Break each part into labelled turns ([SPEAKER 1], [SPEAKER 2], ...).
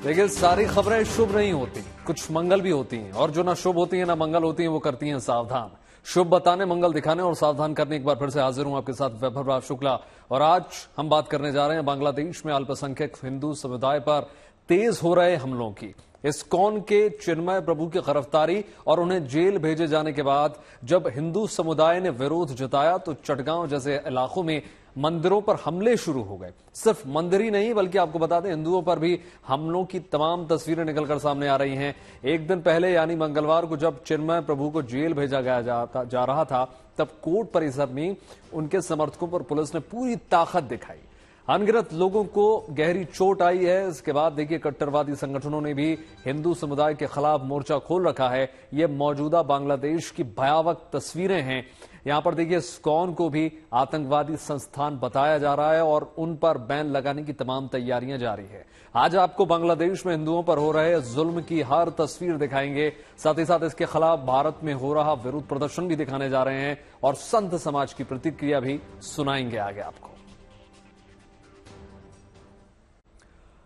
[SPEAKER 1] लेकिन सारी खबरें शुभ नहीं होती, कुछ मंगल भी होती हैं, और जो ना शुभ होती है ना मंगल होती हैं वो करती हैं सावधान। शुभ बताने, मंगल दिखाने और सावधान करने एक बार फिर से हाजिर हूं आपके साथ वैभव राज शुक्ला। और आज हम बात करने जा रहे हैं बांग्लादेश में अल्पसंख्यक हिंदू समुदाय पर तेज हो रहे हमलों की। इस्कॉन के चिन्मय प्रभु की गिरफ्तारी और उन्हें जेल भेजे जाने के बाद जब हिंदू समुदाय ने विरोध जताया तो चटगांव जैसे इलाकों में मंदिरों पर हमले शुरू हो गए। सिर्फ मंदिर ही नहीं बल्कि आपको बता दें हिंदुओं पर भी हमलों की तमाम तस्वीरें निकलकर सामने आ रही हैं। एक दिन पहले यानी मंगलवार को जब चिन्मय प्रभु को जेल भेजा गया जा रहा था तब कोर्ट परिसर में उनके समर्थकों पर पुलिस ने पूरी ताकत दिखाई। अनगिनत लोगों को गहरी चोट आई है। इसके बाद देखिए कट्टरवादी संगठनों ने भी हिंदू समुदाय के खिलाफ मोर्चा खोल रखा है। ये मौजूदा बांग्लादेश की भयावह तस्वीरें हैं। यहां पर देखिए इस्कॉन को भी आतंकवादी संस्थान बताया जा रहा है और उन पर बैन लगाने की तमाम तैयारियां जारी है। आज आपको बांग्लादेश में हिंदुओं पर हो रहे जुल्म की हर तस्वीर दिखाएंगे, साथ ही साथ इसके खिलाफ भारत में हो रहा विरोध प्रदर्शन भी दिखाने जा रहे हैं और संत समाज की प्रतिक्रिया भी सुनाएंगे आगे आपको।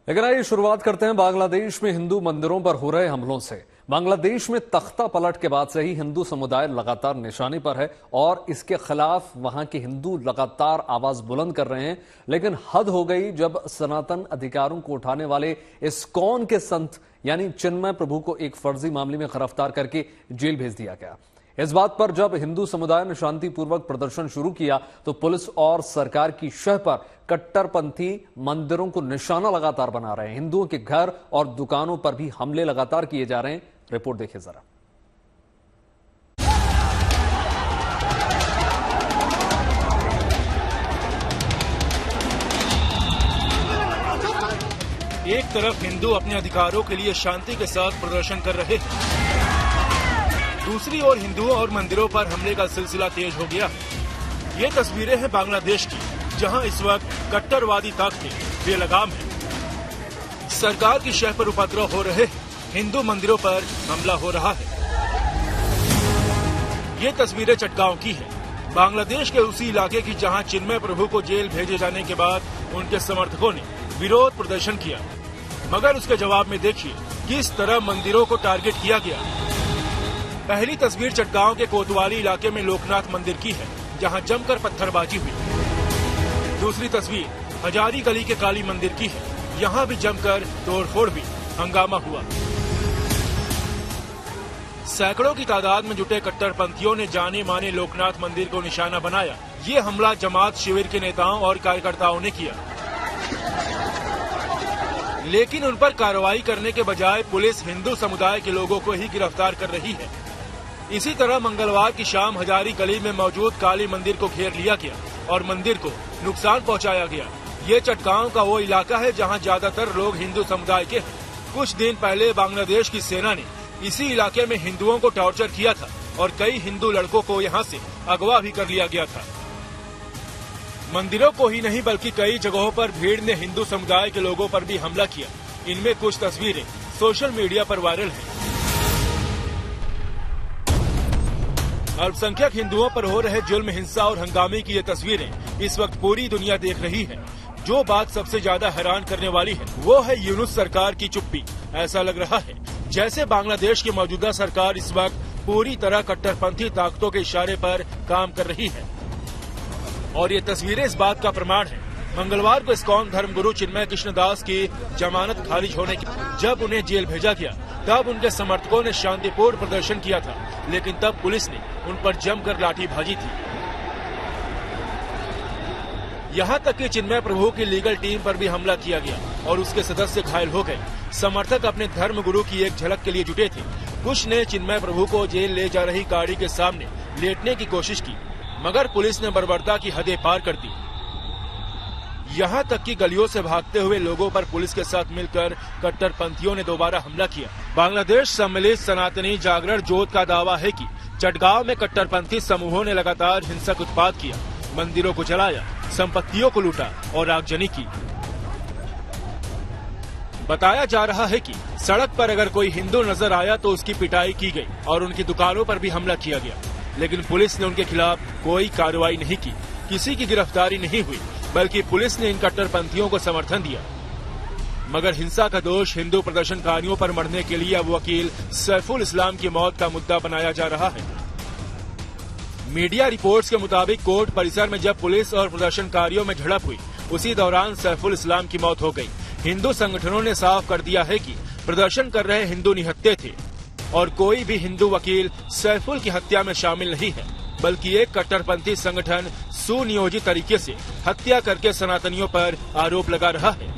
[SPEAKER 1] लेकिन आइए शुरुआत करते हैं बांग्लादेश में हिंदू मंदिरों पर हो रहे हमलों से। बांग्लादेश में तख्ता पलट के बाद से ही हिंदू समुदाय लगातार निशाने पर है और इसके खिलाफ वहां के हिंदू लगातार आवाज बुलंद कर रहे हैं। लेकिन हद हो गई जब सनातन अधिकारों को उठाने वाले इस्कॉन के संत यानी चिन्मय प्रभु को एक फर्जी मामले में गिरफ्तार करके जेल भेज दिया गया। इस बात पर जब हिंदू समुदाय ने शांतिपूर्वक प्रदर्शन शुरू किया तो पुलिस और सरकार की शह पर कट्टरपंथी मंदिरों को निशाना लगातार बना रहे हैं। हिंदुओं के घर और दुकानों पर भी हमले लगातार किए जा रहे हैं। रिपोर्ट देखिए जरा।
[SPEAKER 2] एक तरफ हिंदू अपने अधिकारों के लिए शांति के साथ प्रदर्शन कर रहे हैं, दूसरी ओर हिंदुओं और मंदिरों पर हमले का सिलसिला तेज हो गया। ये तस्वीरें हैं बांग्लादेश की, जहां इस वक्त कट्टरवादी ताकतें बेलगाम है। सरकार की शह पर उपद्रव हो रहे हैं, हिंदू मंदिरों पर हमला हो रहा है। ये तस्वीरें चटगांव की है, बांग्लादेश के उसी इलाके की जहां चिन्मय प्रभु को जेल भेजे जाने के बाद उनके समर्थकों ने विरोध प्रदर्शन किया। मगर उसके जवाब में देखिए किस तरह मंदिरों को टारगेट किया गया। पहली तस्वीर चटगांव के कोतवाली इलाके में लोकनाथ मंदिर की है, जहां जमकर पत्थरबाजी हुई। दूसरी तस्वीर हजारी गली के काली मंदिर की है, यहां भी जमकर तोड़फोड़ हुई, हंगामा हुआ। सैकड़ों की तादाद में जुटे कट्टरपंथियों ने जाने माने लोकनाथ मंदिर को निशाना बनाया। ये हमला जमात शिविर के नेताओं और कार्यकर्ताओं ने किया, लेकिन उन पर कार्रवाई करने के बजाय पुलिस हिंदू समुदाय के लोगों को ही गिरफ्तार कर रही है। इसी तरह मंगलवार की शाम हजारी गली में मौजूद काली मंदिर को घेर लिया गया और मंदिर को नुकसान पहुंचाया गया। ये चटगांव का वो इलाका है जहां ज्यादातर लोग हिंदू समुदाय के हैं। कुछ दिन पहले बांग्लादेश की सेना ने इसी इलाके में हिंदुओं को टॉर्चर किया था और कई हिंदू लड़कों को यहां से अगवा भी कर लिया गया था। मंदिरों को ही नहीं बल्कि कई जगहों पर भीड़ ने हिंदू समुदाय के लोगों पर भी हमला किया। इनमें कुछ तस्वीरें सोशल मीडिया पर वायरल हैं। अल्पसंख्यक हिंदुओं पर हो रहे जुल्म, हिंसा और हंगामे की ये तस्वीरें इस वक्त पूरी दुनिया देख रही है। जो बात सबसे ज्यादा हैरान करने वाली है वो है यूनुस सरकार की चुप्पी। ऐसा लग रहा है जैसे बांग्लादेश की मौजूदा सरकार इस वक्त पूरी तरह कट्टरपंथी ताकतों के इशारे पर काम कर रही है। और ये तस्वीरें इस बात का प्रमाण है। मंगलवार को इस्कॉन धर्मगुरु चिन्मय कृष्णदास की जमानत खारिज होने की जब उन्हें जेल भेजा गया तब उनके समर्थकों ने शांतिपूर्ण प्रदर्शन किया था, लेकिन तब पुलिस ने उन पर जमकर लाठीबाजी थी। यहाँ तक कि चिन्मय प्रभु की लीगल टीम पर भी हमला किया गया और उसके सदस्य घायल हो गए। समर्थक अपने धर्मगुरु की एक झलक के लिए जुटे थे। कुछ ने चिन्मय प्रभु को जेल ले जा रही गाड़ी के सामने लेटने की कोशिश की, मगर पुलिस ने बर्बरता की हदें पार कर दी। यहाँ तक कि गलियों से भागते हुए लोगों पर पुलिस के साथ मिलकर कट्टरपंथियों ने दोबारा हमला किया। बांग्लादेश सम्मिलित सनातनी जागरण जोत का दावा है कि चटगांव में कट्टरपंथी समूहों ने लगातार हिंसक उत्पात किया, मंदिरों को जलाया, संपत्तियों को लूटा और आगजनी की। बताया जा रहा है कि सड़क पर अगर कोई हिंदू नजर आया तो उसकी पिटाई की गई और उनकी दुकानों पर भी हमला किया गया, लेकिन पुलिस ने उनके खिलाफ कोई कार्रवाई नहीं की। किसी की गिरफ्तारी नहीं हुई, बल्कि पुलिस ने इन कट्टरपंथियों को समर्थन दिया। मगर हिंसा का दोष हिंदू प्रदर्शनकारियों पर मढ़ने के लिए अब वकील सैफुल इस्लाम की मौत का मुद्दा बनाया जा रहा है। मीडिया रिपोर्ट्स के मुताबिक कोर्ट परिसर में जब पुलिस और प्रदर्शनकारियों में झड़प हुई, उसी दौरान सैफुल इस्लाम की मौत हो गई। हिंदू संगठनों ने साफ कर दिया है कि प्रदर्शन कर रहे हिंदू निहत्थे थे और कोई भी हिंदू वकील सैफुल की हत्या में शामिल नहीं है, बल्कि एक कट्टरपंथी संगठन सुनियोजित तरीके से हत्या करके सनातनियों पर आरोप लगा रहा है।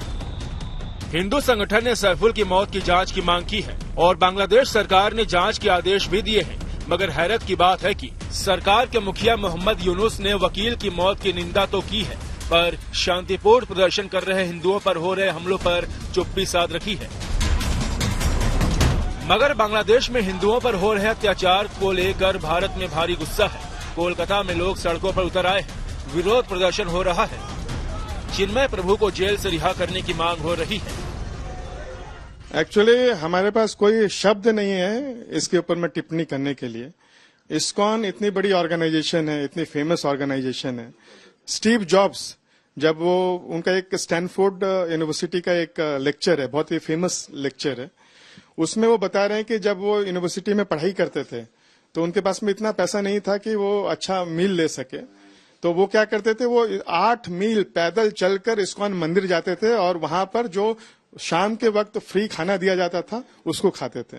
[SPEAKER 2] हिंदू संगठन ने सैफुल की मौत की जांच की मांग की है और बांग्लादेश सरकार ने जांच के आदेश भी दिए हैं। मगर हैरत की बात है कि सरकार के मुखिया मोहम्मद यूनुस ने वकील की मौत की निंदा तो की है, पर शांतिपूर्ण प्रदर्शन कर रहे हिंदुओं पर हो रहे हमलों पर चुप्पी साध रखी है। मगर बांग्लादेश में हिंदुओं पर हो रहे अत्याचार को लेकर भारत में भारी गुस्सा है। कोलकाता में लोग सड़कों पर उतर आए हैं, विरोध प्रदर्शन हो रहा है। चिन्मय प्रभु को जेल से रिहा करने की मांग हो रही है।
[SPEAKER 3] एक्चुअली हमारे पास कोई शब्द नहीं है इसके ऊपर में टिप्पणी करने के लिए। इस्कॉन इतनी बड़ी ऑर्गेनाइजेशन है, इतनी फेमस ऑर्गेनाइजेशन है। स्टीव जॉब्स जब वो उनका एक स्टैनफोर्ड यूनिवर्सिटी का एक लेक्चर है, बहुत ही फेमस लेक्चर है, उसमें वो बता रहे हैं कि जब वो यूनिवर्सिटी में पढ़ाई करते थे तो उनके पास में इतना पैसा नहीं था कि वो अच्छा मील ले सके, तो वो क्या करते थे, वो 8 मील पैदल चलकर इस्कॉन मंदिर जाते थे और वहां पर जो शाम के वक्त फ्री खाना दिया जाता था उसको खाते थे।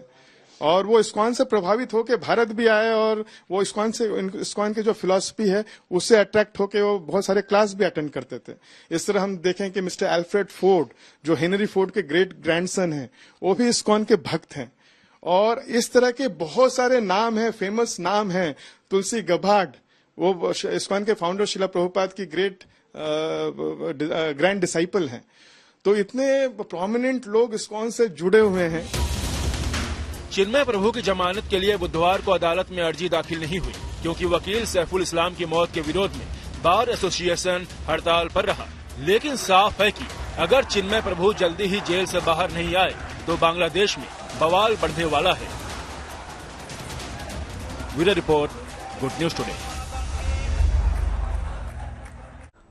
[SPEAKER 3] और वो इस्कॉन से प्रभावित होकर भारत भी आए और वो इस्कॉन की जो फिलॉसफी है उससे अट्रैक्ट होकर वो बहुत सारे क्लास भी अटेंड करते थे। इस तरह हम देखें कि मिस्टर एल्फ्रेड फोर्ड जो हेनरी फोर्ड के ग्रेट ग्रैंडसन हैं, वो भी इस्कॉन के भक्त हैं। और इस तरह के बहुत सारे नाम हैं, फेमस नाम हैं। तुलसी गबार्ड वो इस्कॉन के फाउंडर शिला प्रभुपाद की ग्रैंड डिसाइपल हैं। तो इतने प्रोमिनेंट लोग इस्कॉन से जुड़े हुए हैं।
[SPEAKER 2] चिन्मय प्रभु की जमानत के लिए बुधवार को अदालत में अर्जी दाखिल नहीं हुई, क्योंकि वकील सैफुल इस्लाम की मौत के विरोध में बार एसोसिएशन हड़ताल पर रहा। लेकिन साफ है कि अगर चिन्मय प्रभु जल्दी ही जेल से बाहर नहीं आए तो बांग्लादेश में बवाल बढ़ने वाला है। Bureau report, good news today.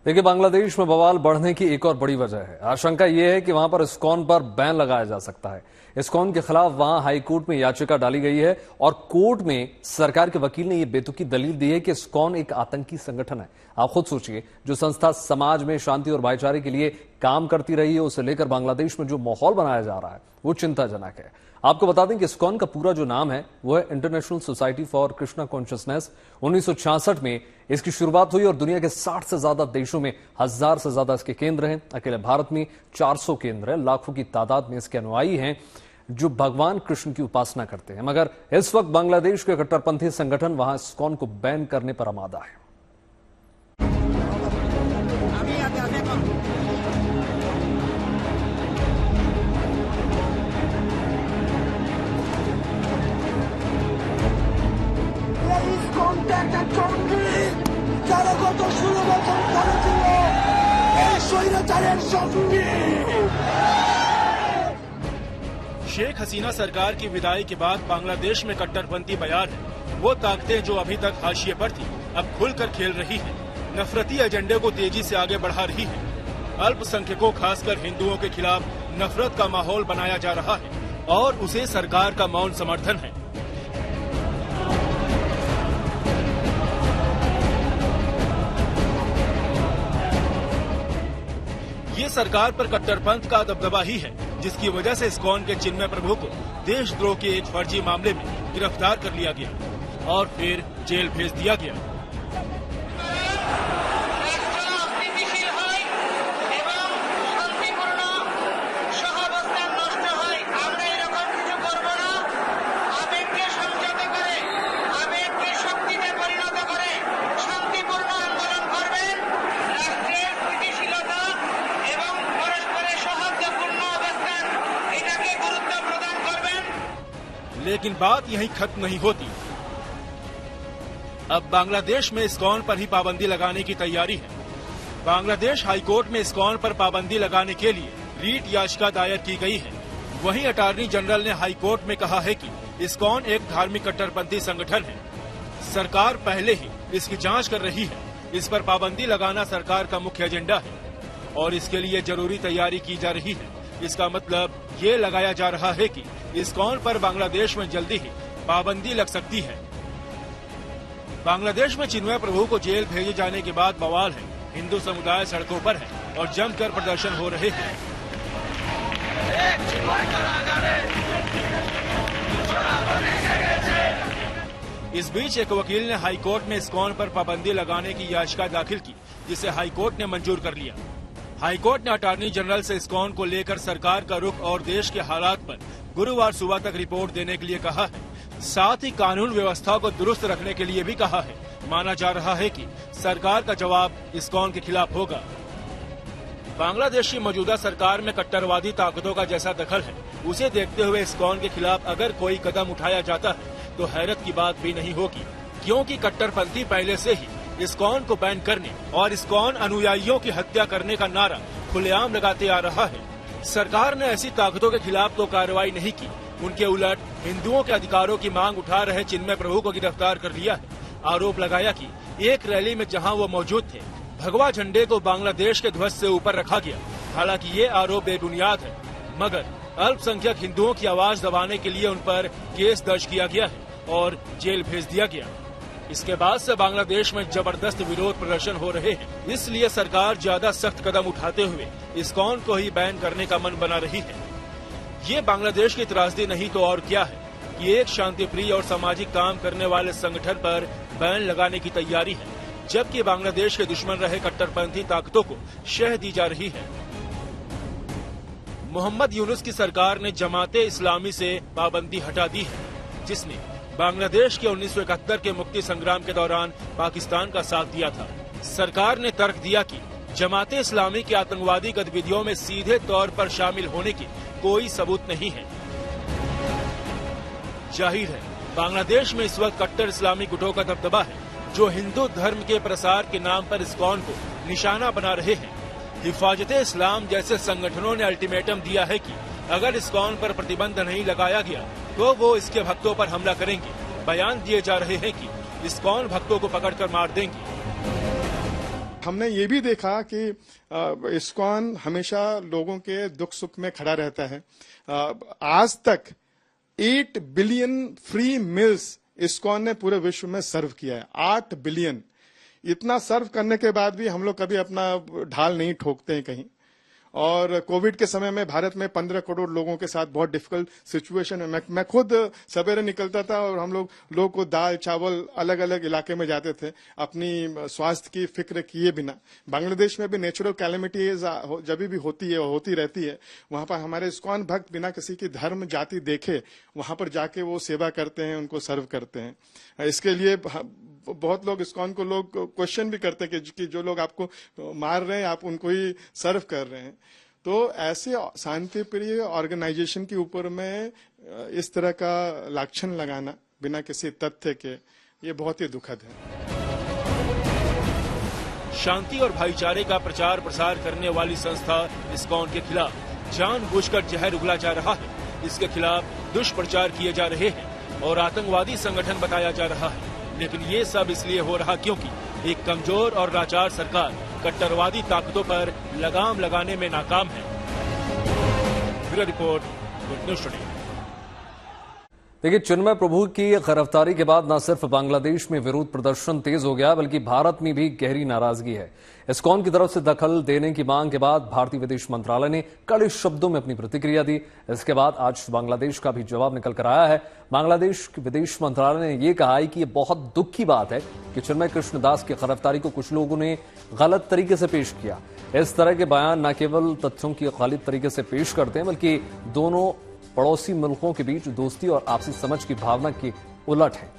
[SPEAKER 1] देखिए, बांग्लादेश में बवाल बढ़ने की एक और बड़ी वजह है। आशंका यह है कि वहां पर इस्कॉन पर बैन लगाया जा सकता है। इस्कॉन के खिलाफ वहां हाई कोर्ट में याचिका डाली गई है और कोर्ट में सरकार के वकील ने यह बेतुकी दलील दी है कि इस्कॉन एक आतंकी संगठन है। आप खुद सोचिए, जो संस्था समाज में शांति और भाईचारे के लिए काम करती रही है, उसे लेकर बांग्लादेश में जो माहौल बनाया जा रहा है वो चिंताजनक है। आपको बता दें कि इस्कॉन का पूरा जो नाम है वो है international society for Krishna consciousness. 1966 में इसकी शुरुआत हुई और दुनिया के 60 से ज्यादा देशों में 1000 से ज्यादा इसके केंद्र हैं। अकेले भारत में 400 केंद्र हैं। लाखों की तादाद में इसके अनुयायी हैं जो भगवान कृष्ण की उपासना करते हैं। मगर इस वक्त बांग्लादेश के कट्टरपंथी संगठन वहां इस्कॉन को बैन करने पर आमादा है।
[SPEAKER 2] शेख हसीना सरकार की विदाई के बाद बांग्लादेश में कट्टरपंथी बयान है। वो ताकतें जो अभी तक हाशिए पर थी अब खुलकर खेल रही है, नफरती एजेंडे को तेजी से आगे बढ़ा रही है। अल्पसंख्यकों खासकर हिंदुओं के खिलाफ नफरत का माहौल बनाया जा रहा है और उसे सरकार का मौन समर्थन है। ये सरकार पर कट्टरपंथ का दबदबा ही है जिसकी वजह से इस्कॉन के चिन्मय प्रभु को देशद्रोह के एक फर्जी मामले में गिरफ्तार कर लिया गया और फिर जेल भेज दिया गया। लेकिन बात यहीं खत्म नहीं होती। अब बांग्लादेश में इस्कॉन पर ही पाबंदी लगाने की तैयारी है। बांग्लादेश हाईकोर्ट में इस्कॉन पर पाबंदी लगाने के लिए रीट याचिका दायर की गई है। वहीं अटॉर्नी जनरल ने हाईकोर्ट में कहा है कि इस्कॉन एक धार्मिक कट्टरपंथी संगठन है। सरकार पहले ही इसकी जांच कर रही है। इस पर पाबंदी लगाना सरकार का मुख्य एजेंडा है और इसके लिए जरूरी तैयारी की जा रही है। इसका मतलब ये लगाया जा रहा है कि इस्कॉन पर बांग्लादेश में जल्दी ही पाबंदी लग सकती है। बांग्लादेश में चिन्मय प्रभु को जेल भेजे जाने के बाद बवाल है। हिंदू समुदाय सड़कों पर है और जमकर प्रदर्शन हो रहे हैं। इस बीच एक वकील ने हाईकोर्ट में इस्कॉन पर पाबंदी लगाने की याचिका दाखिल की, जिसे हाईकोर्ट ने मंजूर कर लिया। हाईकोर्ट ने अटॉर्नी जनरल से इस्कॉन को लेकर सरकार का रुख और देश के हालात पर गुरुवार सुबह तक रिपोर्ट देने के लिए कहा है। साथ ही कानून व्यवस्था को दुरुस्त रखने के लिए भी कहा है। माना जा रहा है कि सरकार का जवाब इस्कॉन के खिलाफ होगा। बांग्लादेश की मौजूदा सरकार में कट्टरवादी ताकतों का जैसा दखल है, उसे देखते हुए इस्कॉन के खिलाफ अगर कोई कदम उठाया जाता है तो हैरत की बात भी नहीं होगी, क्योंकि कट्टरपंथी पहले से ही इस्कॉन को बैन करने और इस्कॉन अनुयायियों की हत्या करने का नारा खुलेआम लगाते आ रहा है। सरकार ने ऐसी ताकतों के खिलाफ तो कार्रवाई नहीं की, उनके उलट हिंदुओं के अधिकारों की मांग उठा रहे चिन्मय प्रभु को गिरफ्तार कर लिया है। आरोप लगाया कि एक रैली में जहां वो मौजूद थे, भगवा झंडे को बांग्लादेश के ध्वज से ऊपर रखा गया। हालांकि ये आरोप बेबुनियाद है, मगर अल्पसंख्यक हिंदुओं की आवाज दबाने के लिए उन पर केस दर्ज किया गया है और जेल भेज दिया गया। इसके बाद से बांग्लादेश में जबरदस्त विरोध प्रदर्शन हो रहे हैं, इसलिए सरकार ज्यादा सख्त कदम उठाते हुए इस्कॉन को ही बैन करने का मन बना रही है। ये बांग्लादेश की त्रासदी नहीं तो और क्या है कि एक शांतिप्रिय और सामाजिक काम करने वाले संगठन पर बैन लगाने की तैयारी है, जबकि बांग्लादेश के दुश्मन रहे कट्टरपंथी ताकतों को शह दी जा रही है। मोहम्मद यूनुस की सरकार ने जमाते इस्लामी से पाबंदी हटा दी है, जिसने बांग्लादेश के 1971 के मुक्ति संग्राम के दौरान पाकिस्तान का साथ दिया था। सरकार ने तर्क दिया कि जमाते इस्लामी की आतंकवादी गतिविधियों में सीधे तौर पर शामिल होने की कोई सबूत नहीं है। जाहिर है बांग्लादेश में इस वक्त कट्टर इस्लामी गुटों का दबदबा है, जो हिंदू धर्म के प्रसार के नाम पर इस्कॉन को निशाना बना रहे हैं। हिफाजते इस्लाम जैसे संगठनों ने अल्टीमेटम दिया है कि अगर इस्कॉन पर प्रतिबंध नहीं लगाया गया तो वो इसके भक्तों पर हमला करेंगे। बयान दिए जा रहे हैं कि इस्कॉन भक्तों को पकड़कर मार देंगे।
[SPEAKER 3] हमने ये भी देखा कि इस्कॉन हमेशा लोगों के दुख सुख में खड़ा रहता है। आज तक 8 बिलियन फ्री मील्स इस्कॉन ने पूरे विश्व में सर्व किया है। 8 बिलियन। इतना सर्व करने के बाद भी हम लोग कभी अपना ढाल नहीं ठोकते हैं कहीं। और कोविड के समय में भारत में 15 करोड़ लोगों के साथ बहुत डिफिकल्ट सिचुएशन है। मैं खुद सवेरे निकलता था और हम लोग को दाल चावल अलग अलग इलाके में जाते थे, अपनी स्वास्थ्य की फिक्र किए बिना। बांग्लादेश में भी नेचुरल कैलेमिटीज जब भी होती है, होती रहती है, वहां पर हमारे इस्कॉन भक्त बिना किसी की धर्म जाति देखे वहां पर जाके वो सेवा करते हैं, उनको सर्व करते हैं। इसके लिए बहुत लोग इस्कॉन को लोग क्वेश्चन भी करते हैं कि जो लोग आपको मार रहे हैं आप उनको ही सर्व कर रहे हैं। तो ऐसे शांतिप्रिय ऑर्गेनाइजेशन के ऊपर में इस तरह का लांछन लगाना बिना किसी तथ्य के, ये बहुत ही दुखद है।
[SPEAKER 2] शांति और भाईचारे का प्रचार प्रसार करने वाली संस्था इस्कॉन के खिलाफ जानबूझकर जहर उगला जा रहा है। इसके खिलाफ दुष्प्रचार किए जा रहे हैं और आतंकवादी संगठन बताया जा रहा है। लेकिन ये सब इसलिए हो रहा क्योंकि एक कमजोर और लाचार सरकार कट्टरवादी ताकतों पर लगाम लगाने में नाकाम है। Bureau report, good news today.
[SPEAKER 1] देखिए, चिन्मय प्रभु की गिरफ्तारी के बाद न सिर्फ बांग्लादेश में विरोध प्रदर्शन तेज हो गया, बल्कि भारत में भी गहरी नाराजगी है। इस्कॉन की तरफ से दखल देने की मांग के बाद भारतीय विदेश मंत्रालय ने कड़े शब्दों में अपनी प्रतिक्रिया दी। इसके बाद आज बांग्लादेश का भी जवाब निकल कर आया है। बांग्लादेश के विदेश मंत्रालय ने यह कहा है कि यह बहुत दुख की बात है कि चिन्मय कृष्ण दास की गिरफ्तारी को कुछ लोगों ने गलत तरीके से पेश किया। इस तरह के बयान न केवल तथ्यों की गलत तरीके से पेश करते हैं, बल्कि दोनों पड़ोसी मुल्कों के बीच दोस्ती और आपसी समझ की भावना की उलट है।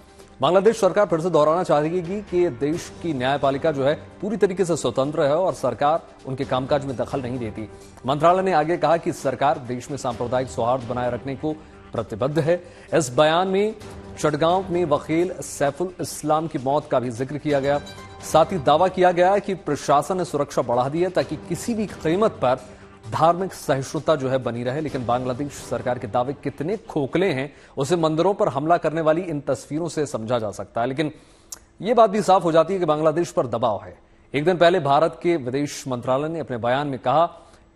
[SPEAKER 1] बांग्लादेश सरकार फिर से दोहराना चाहेगी कि देश की न्यायपालिका जो है पूरी तरीके से स्वतंत्र है और सरकार उनके कामकाज में दखल नहीं देती। मंत्रालय ने आगे कहा कि सरकार देश में सांप्रदायिक सौहार्द बनाए रखने को प्रतिबद्ध है। इस बयान में चटगांव में वकील सैफुल इस्लाम की मौत का भी जिक्र किया गया। साथ ही दावा किया गया कि प्रशासन ने सुरक्षा बढ़ा दी है ताकि किसी भी कीमत पर धार्मिक सहिष्णुता जो है बनी रहे। लेकिन बांग्लादेश सरकार के दावे कितने खोखले हैं उसे मंदिरों पर हमला करने वाली इन तस्वीरों से समझा जा सकता है। लेकिन यह बात भी साफ हो जाती है कि बांग्लादेश पर दबाव है। एक दिन पहले भारत के विदेश मंत्रालय ने अपने बयान में कहा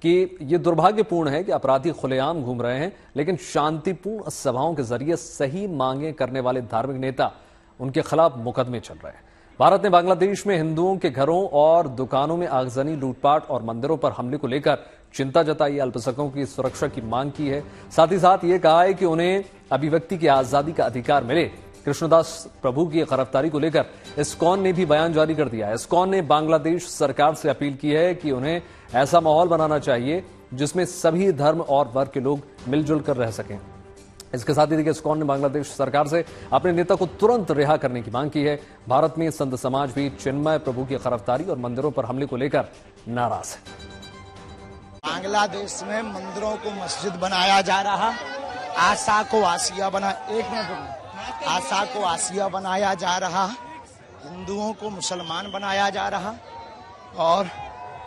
[SPEAKER 1] कि ये दुर्भाग्यपूर्ण है कि अपराधी खुलेआम घूम रहे हैं, लेकिन शांतिपूर्ण सभाओं के जरिए सही मांगे करने वाले धार्मिक नेता उनके खिलाफ मुकदमे चल रहे हैं। भारत ने बांग्लादेश में हिंदुओं के घरों और दुकानों में आगजनी, लूटपाट और मंदिरों पर हमले को लेकर चिंता जताई, अल्पसंख्यकों की सुरक्षा की मांग की है। साथ ही साथ ये कहा है कि उन्हें अभिव्यक्ति की आजादी का अधिकार मिले। कृष्णदास प्रभु की गिरफ्तारी को लेकर इस्कॉन ने भी बयान जारी कर दिया है। इस्कॉन ने बांग्लादेश सरकार से अपील की है कि उन्हें ऐसा माहौल बनाना चाहिए जिसमें सभी धर्म और वर्ग के लोग मिलजुल कर रह सकें। इसके साथ ही देखिए, इस्कॉन ने बांग्लादेश सरकार से अपने नेता को तुरंत रिहा करने की मांग की है। भारत में संत समाज भी चिन्मय प्रभु की गिरफ्तारी और मंदिरों पर हमले को लेकर नाराज है।
[SPEAKER 4] बांग्लादेश में मंदिरों को मस्जिद बनाया जा रहा, आशा को आसिया बनाया जा रहा, हिंदुओं को मुसलमान बनाया जा रहा और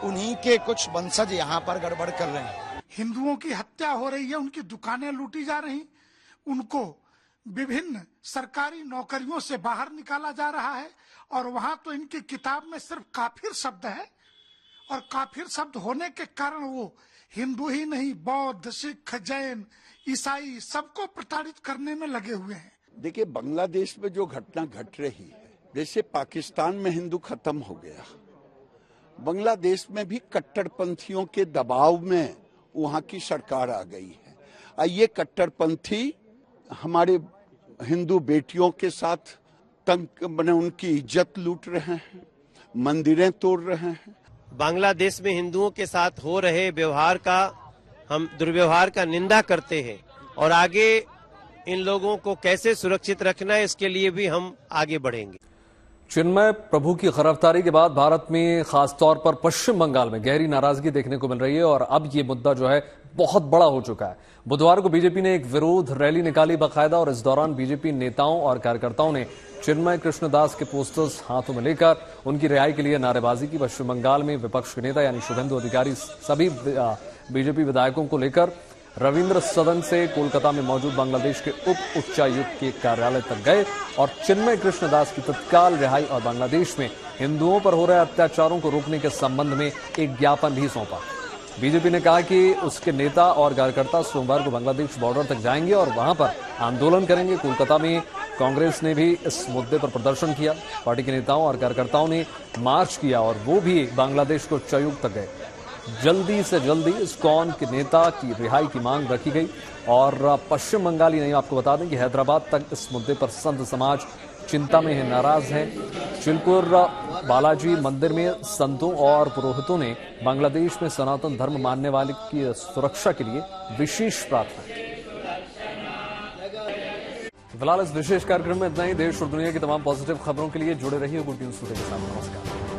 [SPEAKER 4] उन्हीं के कुछ वंशज यहाँ पर गड़बड़ कर रहे हैं।
[SPEAKER 5] हिंदुओं की हत्या हो रही है, उनकी दुकानें लूटी जा रही, उनको विभिन्न सरकारी नौकरियों से बाहर निकाला जा रहा है और वहां तो इनकी किताब में सिर्फ काफिर शब्द है और काफिर शब्द होने के कारण वो हिंदू ही नहीं, बौद्ध, सिख, जैन, ईसाई सबको प्रताड़ित करने में लगे हुए हैं।
[SPEAKER 6] देखिए, बांग्लादेश में जो घटना घट रही है, जैसे पाकिस्तान में हिंदू खत्म हो गया, बांग्लादेश में भी कट्टरपंथियों के दबाव में वहां की सरकार आ गई है। और ये कट्टरपंथी हमारे हिंदू बेटियों के साथ उनकी इज्जत लूट रहे हैं, मंदिरें तोड़ रहे हैं।
[SPEAKER 7] बांग्लादेश में हिंदुओं के साथ हो रहे व्यवहार का, हम दुर्व्यवहार का निंदा करते हैं और आगे इन लोगों को कैसे सुरक्षित रखना है, इसके लिए भी हम आगे बढ़ेंगे।
[SPEAKER 1] चिन्मय प्रभु की गिरफ्तारी के बाद भारत में खासतौर पर पश्चिम बंगाल में गहरी नाराजगी देखने को मिल रही है और अब ये मुद्दा जो है बहुत बड़ा हो चुका है। बुधवार को बीजेपी ने एक विरोध रैली निकाली बाकायदा, और इस दौरान बीजेपी नेताओं और कार्यकर्ताओं ने चिन्मय कृष्णदास के पोस्टर्स हाथों में लेकर उनकी रिहाई के लिए नारेबाजी की। पश्चिम बंगाल में विपक्ष के नेता यानी शुभेंदु अधिकारी सभी बीजेपी विधायकों को लेकर रविंद्र सदन से कोलकाता में मौजूद बांग्लादेश के उप उच्चायुक्त के कार्यालय तक गए और चिन्मय कृष्णदास की तत्काल रिहाई और बांग्लादेश में हिंदुओं पर हो रहे अत्याचारों को रोकने के संबंध में एक ज्ञापन भी सौंपा। बीजेपी ने कहा कि उसके नेता और कार्यकर्ता सोमवार को बांग्लादेश बॉर्डर तक जाएंगे और वहां पर आंदोलन करेंगे। कोलकाता में कांग्रेस ने भी इस मुद्दे पर प्रदर्शन किया। पार्टी के नेताओं और कार्यकर्ताओं ने मार्च किया और वो भी बांग्लादेश के उच्चायुक्त तक गए। जल्दी से जल्दी इस्कॉन के नेता की रिहाई की मांग रखी गई और पश्चिम बंगाल ही नहीं, आपको बता दें कि हैदराबाद तक इस मुद्दे पर संत समाज चिंता में है, नाराज है। चिलकुर बालाजी मंदिर में संतों और पुरोहितों ने बांग्लादेश में सनातन धर्म मानने वाले की सुरक्षा के लिए विशेष प्रार्थना की। फिलहाल इस विशेष कार्यक्रम में इतना ही। देश और दुनिया की तमाम पॉजिटिव खबरों के लिए जुड़े रहिए गुड न्यूज टुडे के साथ। नमस्कार।